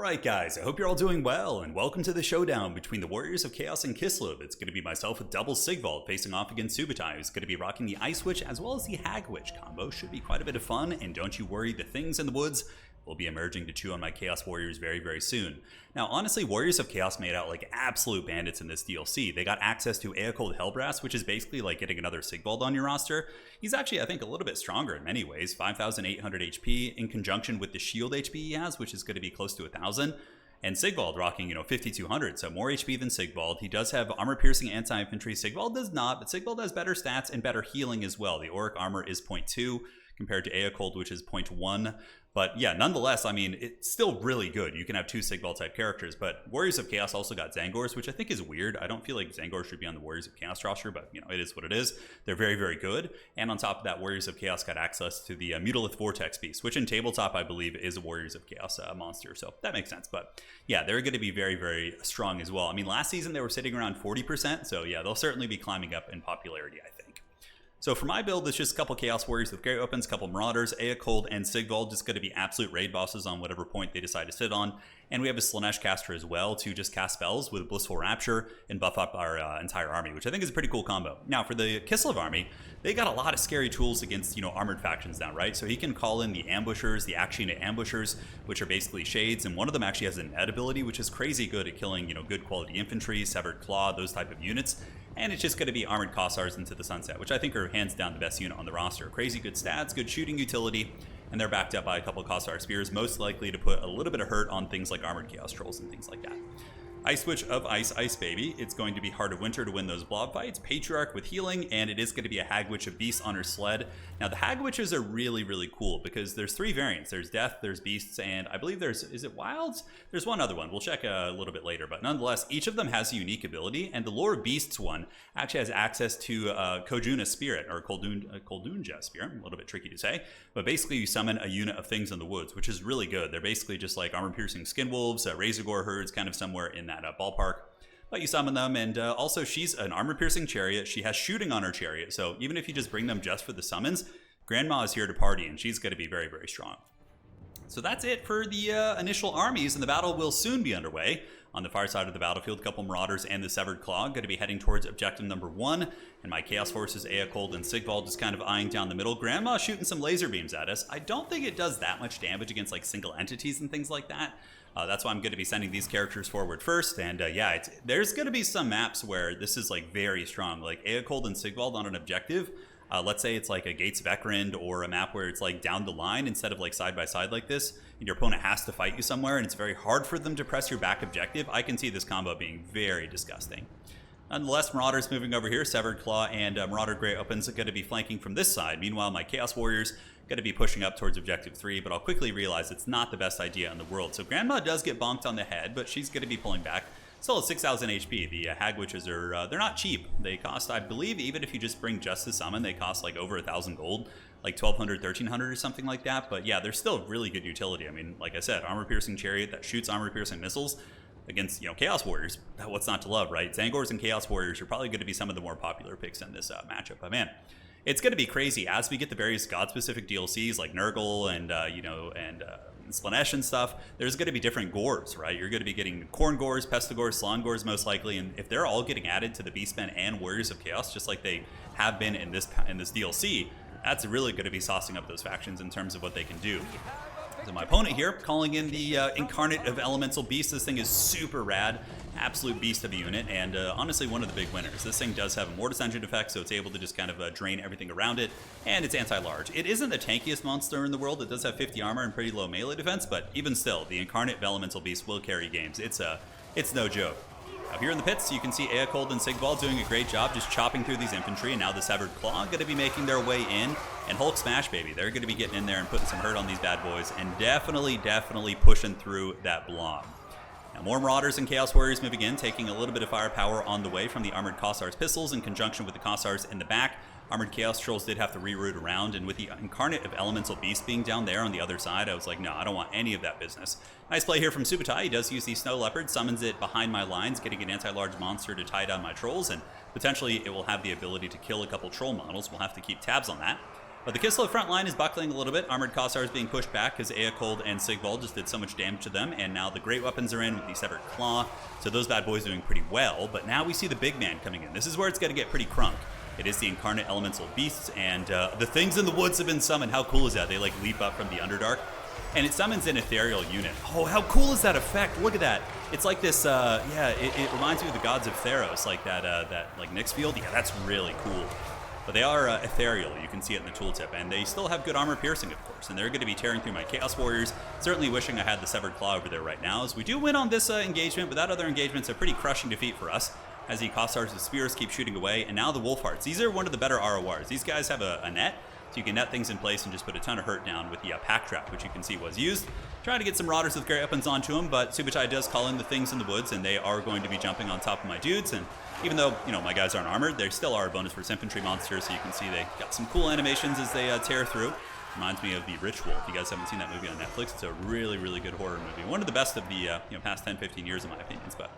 Alright guys, I hope you're all doing well, and welcome to the showdown between the Warriors of Chaos and Kislev. It's going to be myself with double SIGVALD facing off against Subutai, who's going to be rocking the Ice Witch as well as the Hag Witch combo. Should be quite a bit of fun, and don't you worry, the things in the woods will be emerging to chew on my Chaos Warriors very soon. Now honestly, Warriors of Chaos made out like absolute bandits in this DLC. They got access to Aecold Hellbrass, which is basically like getting another SIGVALD on your roster. He's actually, I think, a little bit stronger in many ways, 5,800 HP in conjunction with the shield HP he has, which is going to be close to 1,000. And SIGVALD rocking, 5,200, so more HP than SIGVALD. He does have armor-piercing anti-infantry. SIGVALD does not, but SIGVALD has better stats and better healing as well. The Auric armor is 0.2 compared to Aecold, which is 0.1. But yeah, nonetheless, I mean, it's still really good. You can have two SIGVALD type characters, but Warriors of Chaos also got Zangors, which I think is weird. I don't feel like Zangors should be on the Warriors of Chaos roster, but it is what it is. They're very good. And on top of that, Warriors of Chaos got access to the Mutalith Vortex Beast, which in tabletop, I believe, is a Warriors of Chaos monster. So that makes sense. But yeah, they're going to be very strong as well. I mean, last season they were sitting around 40%. So yeah, they'll certainly be climbing up in popularity, I think. So for my build, it's just a couple Chaos Warriors with Great Weapons, a couple Marauders, Aecold, and SIGVALD, just going to be absolute raid bosses on whatever point they decide to sit on. And we have a Slaanesh caster as well to just cast spells with Blissful Rapture and buff up our entire army, which I think is a pretty cool combo. Now for the Kislev army, they got a lot of scary tools against, armored factions now, right? So he can call in the Ambushers, the Action Ambushers, which are basically shades, and one of them actually has a net ability, which is crazy good at killing, good quality infantry, Severed Claw, those type of units. And it's just going to be Armored Kossars into the sunset, which I think are hands down the best unit on the roster. Crazy good stats, good shooting utility, and they're backed up by a couple of Kossar Spears, most likely to put a little bit of hurt on things like Armored Chaos Trolls and things like that. Ice Witch of Ice, Ice Baby. It's going to be Heart of Winter to win those blob fights. Patriarch with healing, and it is going to be a Hag Witch of Beasts on her sled. Now the Hag Witches are really cool because there's three variants. There's Death, there's Beasts, and I believe is it Wilds? There's one other one. We'll check a little bit later, but nonetheless, each of them has a unique ability, and the Lore of Beasts one actually has access to Kojuna Spirit, or Koldunja Spirit, a little bit tricky to say, but basically you summon a unit of things in the woods, which is really good. They're basically just like armor-piercing skinwolves, Razorgore herds, kind of somewhere in that ballpark. But you summon them, and also she's an armor-piercing chariot. She has shooting on her chariot, so even if you just bring them just for the summons, Grandma is here to party, and she's going to be very strong. So that's it for the initial armies, and the battle will soon be underway. On the far side of the battlefield, a couple Marauders and the Severed Claw going to be heading towards objective number 1, and my Chaos Forces, Aecold and SIGVALD, just kind of eyeing down the middle. Grandma shooting some laser beams at us. I don't think it does that much damage against like single entities and things like that. That's why I'm going to be sending these characters forward first, and yeah, there's going to be some maps where this is like very strong, like Aecold and SIGVALD on an objective. Let's say it's like a Gates of Ekrend or a map where it's like down the line instead of like side by side like this, and your opponent has to fight you somewhere and it's very hard for them to press your back objective. I can see this combo being very disgusting. Nonetheless, Marauders moving over here, Severed Claw and Marauder Great Weapons are going to be flanking from this side. Meanwhile, my Chaos Warriors going to be pushing up towards objective 3, but I'll quickly realize it's not the best idea in the world. So Grandma does get bonked on the head, but she's going to be pulling back. Still at 6,000 HP. The Hag Witches are, they're not cheap. They cost, I believe, even if you just bring just the summon, they cost like over 1,000 gold, like 1,200, 1,300 or something like that. But yeah, they're still really good utility. I mean, like I said, armor-piercing chariot that shoots armor-piercing missiles against, Chaos Warriors. What's not to love, right? Zangors and Chaos Warriors are probably going to be some of the more popular picks in this matchup. But man, it's going to be crazy as we get the various god-specific DLCs like Nurgle and, Slaanesh and stuff. There's going to be different gores, right? You're going to be getting Corn Gores, Pestigores, Slon Gores most likely, and if they're all getting added to the Beastmen and Warriors of Chaos, just like they have been in this DLC, that's really going to be saucing up those factions in terms of what they can do. So my opponent here, calling in the Incarnate of Elemental Beast. This thing is super rad, absolute beast of a unit, and honestly one of the big winners. This thing does have a Mortis Engine effect, so it's able to just kind of drain everything around it, and it's anti-large. It isn't the tankiest monster in the world. It does have 50 armor and pretty low melee defense, but even still, the Incarnate of Elemental Beast will carry games. It's no joke. Now here in the pits, you can see Aecold and SIGVALD doing a great job just chopping through these infantry, and now the Severed Claw going to be making their way in, and Hulk Smash, baby. They're going to be getting in there and putting some hurt on these bad boys, and definitely pushing through that blob. Now more Marauders and Chaos Warriors moving in, taking a little bit of firepower on the way from the Armored Kossars pistols in conjunction with the Kossars in the back. Armored Chaos Trolls did have to reroute around, and with the Incarnate of Elemental Beast being down there on the other side, I was like, no, I don't want any of that business. Nice play here from Subutai. He does use the Snow Leopard, summons it behind my lines, getting an anti-large monster to tie down my trolls, and potentially it will have the ability to kill a couple troll models. We'll have to keep tabs on that. But the Kislev front line is buckling a little bit. Armored Kossars being pushed back because Eocold and SIGVALD just did so much damage to them, and now the great weapons are in with the Severed Claw, so those bad boys doing pretty well. But now we see the big man coming in. This is where it's going to get pretty crunk. It is the Incarnate Elemental Beasts, and the things in the woods have been summoned. How cool is that? They like leap up from the Underdark, and it summons an ethereal unit. Oh, how cool is that effect? Look at that. It's like this, yeah, it reminds me of the Gods of Theros, like that like Nyx field. Yeah, that's really cool. But they are ethereal, you can see it in the tooltip, and they still have good armor piercing, of course, and they're going to be tearing through my Chaos Warriors. Certainly wishing I had the Severed Claw over there right now, as we do win on this engagement, but that other engagement's a pretty crushing defeat for us, as the Kossars with spears keep shooting away, and now the Wolfhearts. These are one of the better RORs. These guys have a net, so you can net things in place and just put a ton of hurt down with the Pack Trap, which you can see was used. Trying to get some Marauders with great weapons onto him, but Subutai does call in the things in the woods, and they are going to be jumping on top of my dudes, and even though, you know, my guys aren't armored, they still are a bonus for infantry monsters, so you can see they got some cool animations as they tear through. Reminds me of The Ritual. If you guys haven't seen that movie on Netflix, it's a really, really good horror movie. One of the best of the past 10, 15 years, in my opinion. But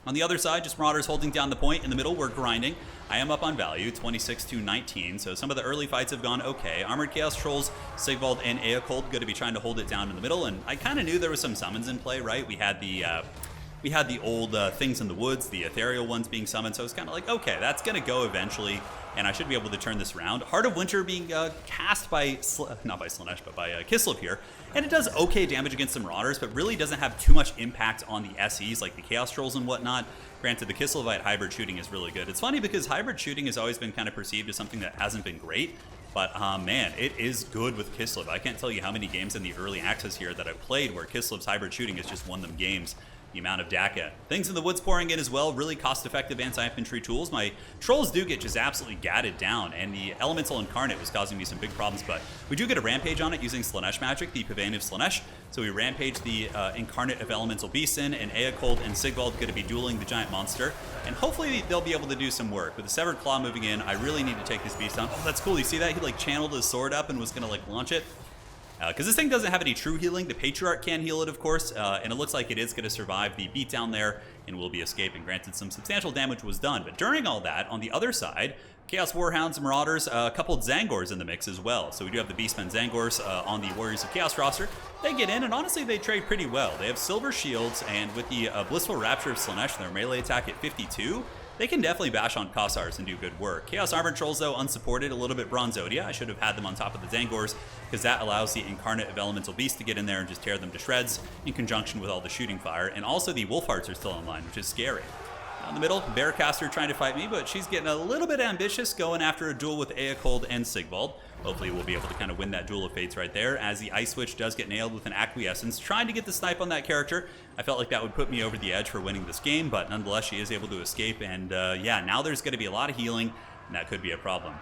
on the other side, just Marauders holding down the point. In the middle, we're grinding. I am up on value, 26 to 19, so some of the early fights have gone okay. Armored Chaos Trolls, SIGVALD, and Eocold going to be trying to hold it down in the middle, and I kind of knew there was some summons in play, right? We had the old things in the woods, the ethereal ones being summoned, so it's kind of like, okay, that's going to go eventually, and I should be able to turn this around. Heart of Winter being cast by, not by Slaanesh, but by Kislev here, and it does okay damage against the Marauders, but really doesn't have too much impact on the SEs, like the Chaos Trolls and whatnot. Granted, the Kislevite hybrid shooting is really good. It's funny because hybrid shooting has always been kind of perceived as something that hasn't been great, but man, it is good with Kislev. I can't tell you how many games in the early access here that I've played where Kislev's hybrid shooting has just won them games. The amount of DACA. Things in the woods pouring in as well, really cost-effective anti-infantry tools. My trolls do get just absolutely gadded down, and the Elemental Incarnate was causing me some big problems, but we do get a rampage on it using Slaanesh magic, the Pavane of Slaanesh. So we rampage the Incarnate of Elemental Beasts in, and Eocold and SIGVALD going to be dueling the giant monster, and hopefully they'll be able to do some work. With the Severed Claw moving in, I really need to take this beast down. Oh, that's cool. You see that? He like channeled his sword up and was going to like launch it. Because this thing doesn't have any true healing. The Patriarch can heal it, of course, and it looks like it is going to survive the beatdown there and will be escaping. Granted, some substantial damage was done, but during all that, on the other side, Chaos Warhounds, Marauders, a couple Zangors in the mix as well. So we do have the Beastmen Zangors on the Warriors of Chaos roster. They get in, and honestly, they trade pretty well. They have silver shields, and with the Blissful Rapture of Slaanesh, their melee attack at 52, they can definitely bash on Kossars and do good work. Chaos Armored Trolls, though, unsupported, a little bit Bronzodia. I should have had them on top of the Zangors, because that allows the Incarnate of Elemental Beast to get in there and just tear them to shreds, in conjunction with all the shooting fire. And also the Wolfhearts are still online, which is scary. Now in the middle, Bearcaster trying to fight me, but she's getting a little bit ambitious, going after a duel with Eocold and SIGVALD. Hopefully we'll be able to kind of win that duel of fates right there, as the Ice Witch does get nailed with an Acquiescence, trying to get the snipe on that character. I felt like that would put me over the edge for winning this game, but nonetheless she is able to escape, and yeah, now there's going to be a lot of healing, and that could be a problem.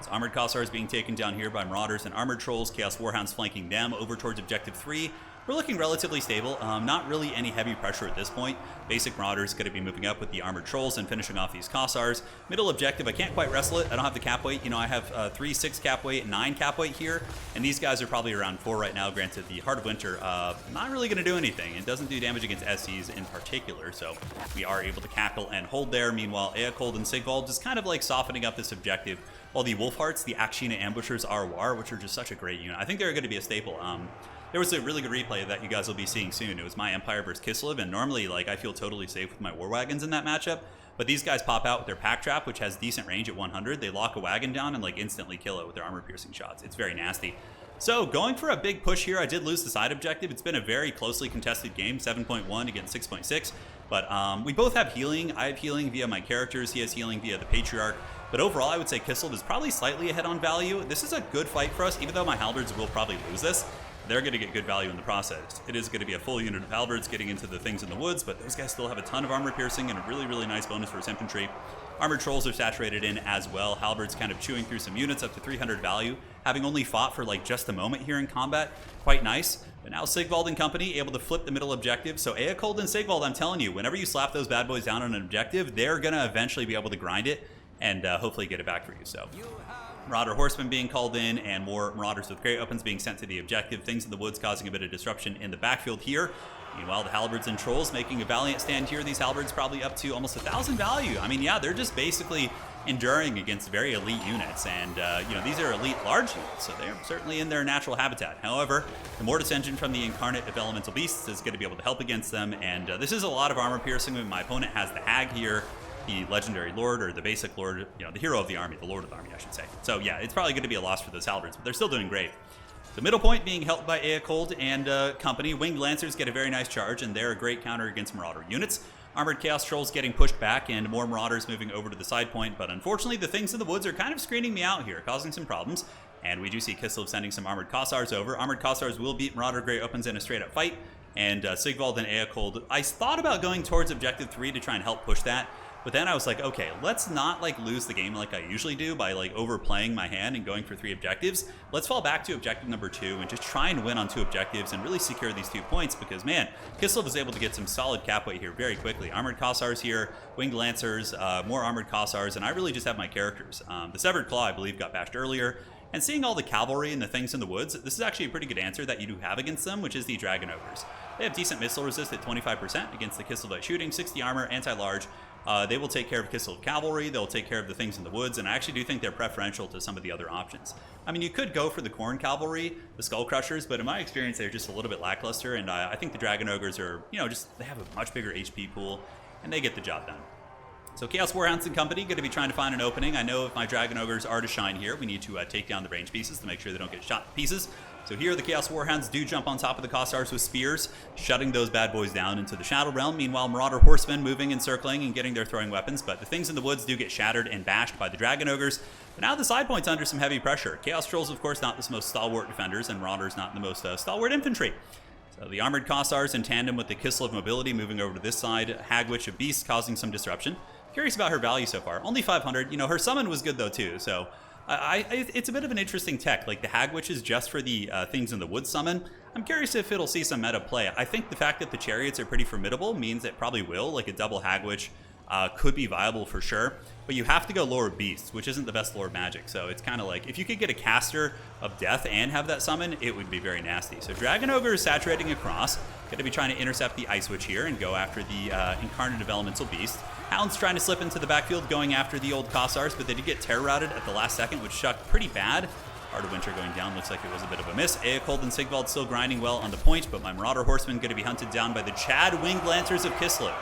So Armored Kossars being taken down here by Marauders and Armored Trolls, Chaos Warhounds flanking them over towards Objective 3. We're looking relatively stable, not really any heavy pressure at this point. Basic Marauders going to be moving up with the Armored Trolls and finishing off these Kossars. Middle objective, I can't quite wrestle it. I don't have the cap weight. You know, I have 3, 6 cap weight, 9 cap weight here, and these guys are probably around 4 right now. Granted, the Heart of Winter, not really going to do anything. It doesn't do damage against SCs in particular, so we are able to cackle and hold there. Meanwhile, Eocold and SIGVALD just kind of like softening up this objective, while the Wolfhearts, the Akshina Ambushers, ROR, which are just such a great unit. I think they're going to be a staple. There was a really good replay that you guys will be seeing soon. It was my Empire versus Kislev, and normally, like, I feel totally safe with my War Wagons in that matchup, but these guys pop out with their Pack Trap, which has decent range at 100. They lock a wagon down and, like, instantly kill it with their armor-piercing shots. It's very nasty. So, going for a big push here, I did lose the side objective. It's been a very closely contested game, 7.1 against 6.6, but we both have healing. I have healing via my characters. He has healing via the Patriarch. But overall, I would say Kislev is probably slightly ahead on value. This is a good fight for us, even though my Halberds will probably lose this. They're going to get good value in the process. It is going to be a full unit of Halberds getting into the things in the woods, but those guys still have a ton of armor piercing and a really, really nice bonus for his infantry. Armored Trolls are saturated in as well. Halberds kind of chewing through some units up to 300 value, having only fought for like just a moment here in combat. Quite nice. But now SIGVALD and company able to flip the middle objective. So Eocold and SIGVALD, I'm telling you, whenever you slap those bad boys down on an objective, they're going to eventually be able to grind it and hopefully get it back for you. So Marauder Horsemen being called in, and more Marauders with great weapons being sent to the objective. Things in the woods causing a bit of disruption in the backfield here. Meanwhile, the halberds and trolls making a valiant stand here. These halberds probably up to almost 1,000 value. I mean, yeah, they're just basically enduring against very elite units, and you know, these are elite large units, so they're certainly in their natural habitat. However, the Mortis engine from the Incarnate of Elemental Beasts is going to be able to help against them, and this is a lot of armor piercing. My opponent has the Hag here, the legendary lord, or the basic lord, you know, the hero of the army, the lord of the army, I should say. So yeah, it's probably going to be a loss for those halberds, but they're still doing great. The middle point being held by Eocold and company. Winged Lancers get a very nice charge, and they're a great counter against Marauder units. Armored Chaos Trolls getting pushed back, and more Marauders moving over to the side point, but unfortunately the Things in the Woods are kind of screening me out here, causing some problems. And we do see Kislev sending some Armored Kossars over. Armored Kossars will beat Marauder Grey Opens in a straight-up fight, and Sigvald and Eocold, I thought about going towards Objective 3 to try and help push that. But then I was like, okay, let's not like lose the game like I usually do by like overplaying my hand and going for 3 objectives. Let's fall back to objective number 2 and just try and win on 2 objectives and really secure these 2 points, because man, Kislev was able to get some solid cap weight here very quickly. Armored Kossars here, Winged Lancers, more Armored Kossars, and I really just have my characters. The Severed Claw, I believe, got bashed earlier. And seeing all the cavalry and the Things in the Woods, this is actually a pretty good answer that you do have against them, which is the Dragon Ogres. They have decent missile resist at 25% against the Kislevite shooting, 60 armor, anti-large. They will take care of Kislev cavalry, they'll take care of the Things in the Woods, and I actually do think they're preferential to some of the other options. I mean, you could go for the Khorne cavalry, the Skull Crushers, but in my experience, they're just a little bit lackluster, and I think the Dragon Ogres are, you know, just, they have a much bigger HP pool, and they get the job done. So Chaos Warhounds and company going to be trying to find an opening. I know if my Dragon Ogres are to shine here, we need to take down the range pieces to make sure they don't get shot to pieces. So here the Chaos Warhounds do jump on top of the Kossars with spears, shutting those bad boys down into the Shadow Realm. Meanwhile, Marauder Horsemen moving and circling and getting their throwing weapons, but the Things in the Woods do get shattered and bashed by the Dragon Ogres. But now the side point's under some heavy pressure. Chaos Trolls, of course, not the most stalwart defenders, and Marauders not the most stalwart infantry. So the Armored Kossars in tandem with the Kislev mobility moving over to this side. Hagwitch, a beast, causing some disruption. Curious about her value so far. Only 500. You know, her summon was good though too, so it's a bit of an interesting tech. Like the Hagwitch is just for the Things in the Woods summon. I'm curious if it'll see some meta play. I think the fact that the Chariots are pretty formidable means it probably will. Like a double Hagwitch could be viable for sure, but you have to go Lore of Beasts, which isn't the best Lore of Magic. So it's kind of like, if you could get a caster of Death and have that summon, it would be very nasty. So Dragon Ogre is saturating across. Going to be trying to intercept the Ice Witch here and go after the Incarnate of Elemental Beast. Hound's trying to slip into the backfield, going after the old Kossars, but they did get terror routed at the last second, which sucked pretty bad. Heart of Winter going down, looks like it was a bit of a miss. Eocold and Sigvald still grinding well on the point, but my Marauder Horsemen going to be hunted down by the Chad Winged Lancers of Kislev.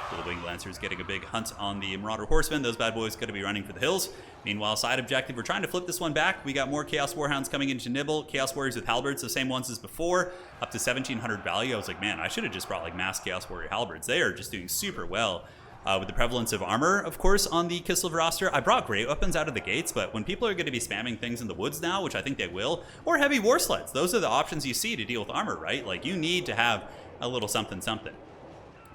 So the Winged Lancers getting a big hunt on the Marauder Horsemen. Those bad boys going to be running for the hills. Meanwhile, side objective, we're trying to flip this one back. We got more Chaos Warhounds coming in to nibble. Chaos Warriors with halberds, the same ones as before, up to 1,700 value. I was like, man, I should have just brought like mass Chaos Warrior halberds. They are just doing super well. With the prevalence of armor, of course, on the Kislev roster. I brought great weapons out of the gates, but when people are going to be spamming Things in the Woods now, which I think they will, or heavy war sleds, those are the options you see to deal with armor, right? Like, you need to have a little something something.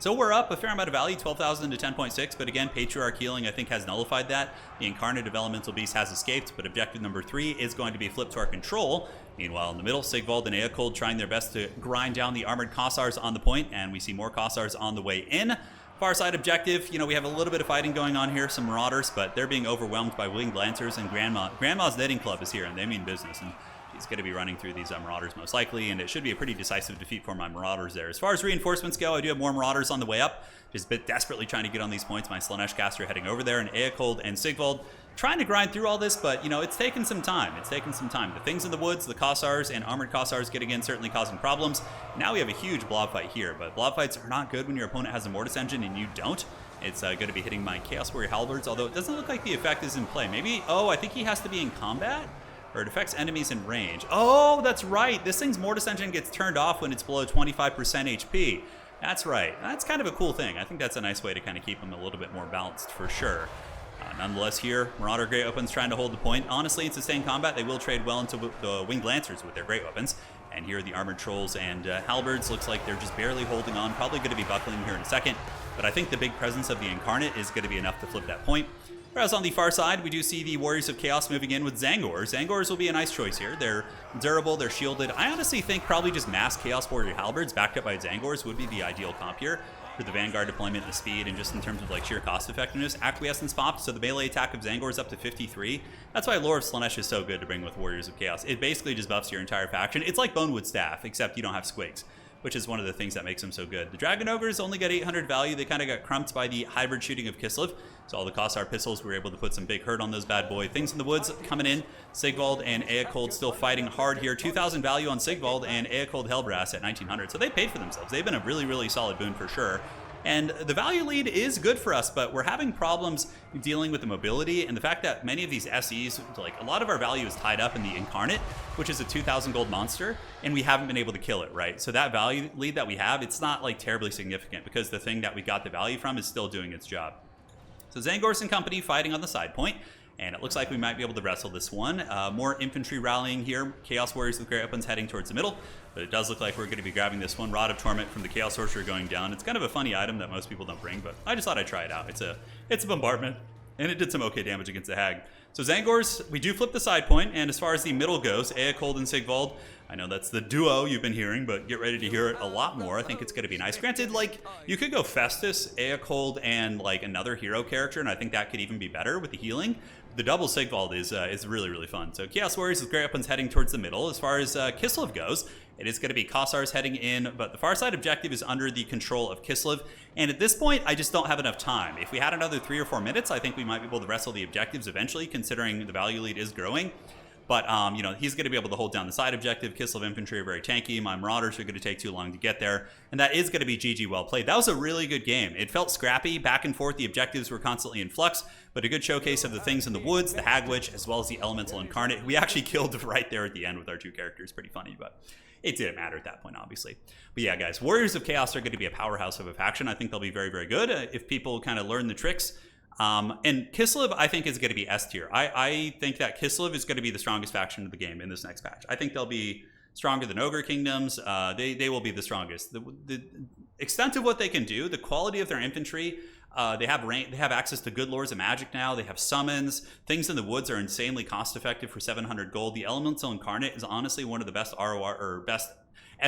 So we're up a fair amount of value, 12,000 to 10.6, but again, Patriarch Healing, I think, has nullified that. The Incarnate of Elemental Beast has escaped, but objective number 3 is going to be flipped to our control. Meanwhile, in the middle, Sigvald and Eocold trying their best to grind down the Armored Kossars on the point, and we see more Kossars on the way in. Far side objective, you know, we have a little bit of fighting going on here, some Marauders, but they're being overwhelmed by Winged Lancers, and Grandma's Knitting Club is here, and they mean business, and she's going to be running through these Marauders most likely, and it should be a pretty decisive defeat for my Marauders there. As far as reinforcements go, I do have more Marauders on the way up, just a bit desperately trying to get on these points. My Slanesh caster heading over there, and Eocold and Sigvald trying to grind through all this, but, you know, it's taken some time. It's taken some time. The Things in the Woods, the Kossars and Armored Kossars getting in, certainly causing problems. Now we have a huge blob fight here, but blob fights are not good when your opponent has a Mortis engine and you don't. It's going to be hitting my Chaos Warrior halberds, although it doesn't look like the effect is in play. Maybe, oh, I think he has to be in combat? Or it affects enemies in range. Oh, that's right. This thing's Mortis engine gets turned off when it's below 25% HP. That's right. That's kind of a cool thing. I think that's a nice way to kind of keep them a little bit more balanced for sure. Nonetheless here, Marauder Great Weapons trying to hold the point. Honestly, in sustained combat, they will trade well into the Winged Lancers with their Great Weapons. And here the Armored Trolls and Halberds looks like they're just barely holding on. Probably going to be buckling here in a second. But I think the big presence of the Incarnate is going to be enough to flip that point. Whereas on the far side, we do see the Warriors of Chaos moving in with Zangors. Zangors will be a nice choice here. They're durable, they're shielded. I honestly think probably just mass Chaos Warrior Halberds backed up by Zangors would be the ideal comp here for the Vanguard deployment, the speed, and just in terms of like sheer cost effectiveness. Acquiescence popped, so the melee attack of Zangor is up to 53. That's why Lore of Slanesh is so good to bring with Warriors of Chaos. It basically just buffs your entire faction. It's like Bonewood Staff, except you don't have squigs. which is one of the things that makes them so good. The Dragon Ogres only got 800 value. They kind of got crumped by the hybrid shooting of Kislev. So all the Kossar pistols were able to put some big hurt on those bad boy. Things in the Woods coming in. Sigvald and Eakold still fighting hard here. 2,000 value on Sigvald and Eakold Hellbrass at 1,900. So they paid for themselves. They've been a really, really solid boon for sure. And the value lead is good for us, but we're having problems dealing with the mobility and the fact that many of these SEs, like a lot of our value is tied up in the Incarnate, which is a 2,000 gold monster, and we haven't been able to kill it, right? So that value lead that we have, it's not like terribly significant because the thing that we got the value from is still doing its job. So Zangors and company fighting on the side point. And it looks like we might be able to wrestle this one. More infantry rallying here. Chaos Warriors with great weapons heading towards the middle. But it does look like we're going to be grabbing this one. Rod of Torment from the Chaos Sorcerer going down. It's kind of a funny item that most people don't bring, but I just thought I'd try it out. It's a bombardment, and it did some okay damage against the Hag. So Zangors, we do flip the side point, and as far as the middle goes, Eakold and Sigvald, I know that's the duo you've been hearing, but get ready to hear it a lot more. I think it's going to be nice. Granted, like, you could go Festus, Eakold, and, like, another hero character, and I think that could even be better with the healing. The double Sigvald is really, really fun. So Chaos Warriors with great weapons heading towards the middle. As far as Kislev goes, it is going to be Kossars heading in, but the far side objective is under the control of Kislev. And at this point, I just don't have enough time. If we had another 3 or 4 minutes, I think we might be able to wrestle the objectives eventually, considering the value lead is growing. But, you know, he's going to be able to hold down the side objective. Kislev infantry are very tanky. My Marauders are going to take too long to get there. And that is going to be GG well played. That was a really good game. It felt scrappy, back and forth. The objectives were constantly in flux, but a good showcase of the things in the woods, the Hag Witch, as well as the Elemental Incarnate. We actually killed right there at the end with our 2 characters. Pretty funny, but it didn't matter at that point, obviously. But yeah, guys, Warriors of Chaos are going to be a powerhouse of a faction. I think they'll be very, very good if people kind of learn the tricks. And Kislev, I think, is going to be S tier. I think that Kislev is going to be the strongest faction of the game in this next patch. I think they'll be stronger than Ogre Kingdoms. They will be the strongest. The extent of what they can do, the quality of their infantry, they have access to good lords of magic now. They have summons. Things in the woods are insanely cost effective for 700 gold. The Elemental Incarnate is honestly one of the best ROR or best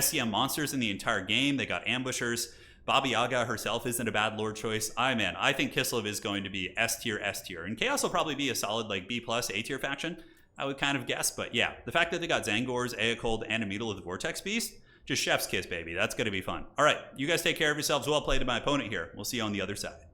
SEM monsters in the entire game. They got ambushers. Baba Yaga herself isn't a bad lord choice. I think Kislev is going to be S tier. And Chaos will probably be a solid like B+, A tier faction, I would kind of guess. But yeah, the fact that they got Zangors, Eakold, and a Mutal of the Vortex Beast, just chef's kiss, baby. That's going to be fun. All right, you guys take care of yourselves. Well played to my opponent here. We'll see you on the other side.